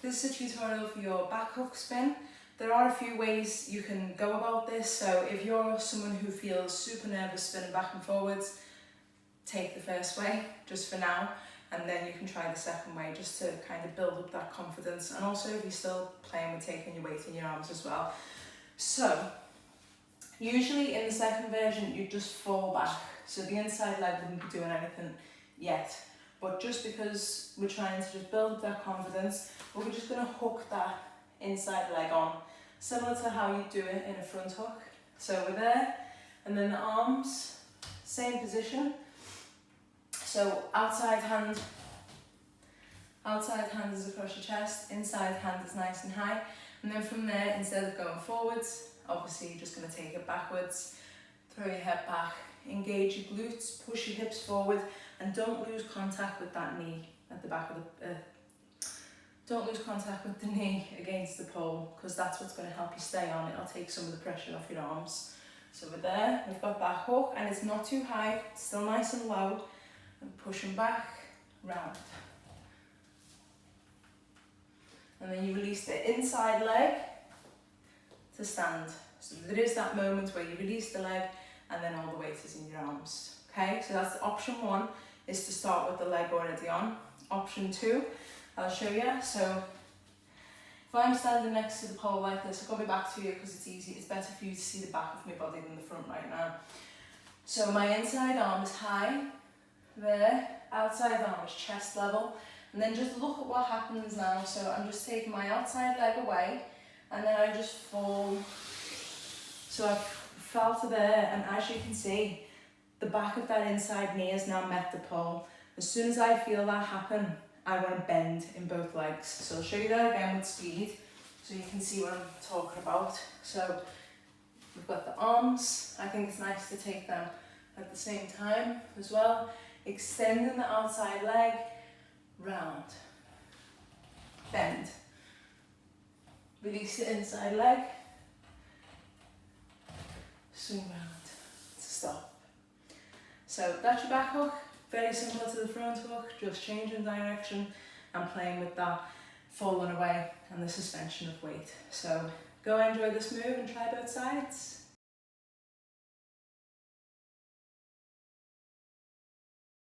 This is a tutorial for your back hook spin. There are a few ways you can go about this, so if you're someone who feels super nervous spinning back and forwards, take the first way, just for now, and then you can try the second way, just to kind of build up that confidence, and also if you're still playing with taking your weight in your arms as well. So, usually in the second version, you just fall back, so the inside leg wouldn't be doing anything yet. But just because we're trying to just build up that confidence, we're just going to hook that inside leg on, similar to how you do it in a front hook. So we're there, and then the arms, same position. So outside hand is across your chest, inside hand is nice and high. And then from there, instead of going forwards, obviously you're just going to take it backwards, throw your head back, engage your glutes, push your hips forward, and don't lose contact with that knee at the back of the, don't lose contact with the knee against the pole, because that's what's going to help you stay on it. It'll take some of the pressure off your arms. So we're there, we've got that hook, and it's not too high, it's still nice and low, and pushing back, round. And then you release the inside leg to stand. So there is that moment where you release the leg, and then all the weight is in your arms. Okay, so that's option one, is to start with the leg already on. Option two, I'll show you. So if I'm standing next to the pole like this, I'll go back to you because it's easy. It's better for you to see the back of my body than the front right now. So my inside arm is high, there, outside arm is chest level, and then just look at what happens now. So I'm just taking my outside leg away, and then I just fall. So I've fell to there, and as you can see, the back of that inside knee has now met the pole. As soon as I feel that happen, I want to bend in both legs. So I'll show you that again with speed, so you can see what I'm talking about. So we've got the arms. I think it's nice to take them at the same time as well. Extending the outside leg, round, bend. Release the inside leg, swing round, stop. So that's your back hook, very similar to the front hook, just changing direction and playing with that falling away and the suspension of weight. So go enjoy this move and try both sides.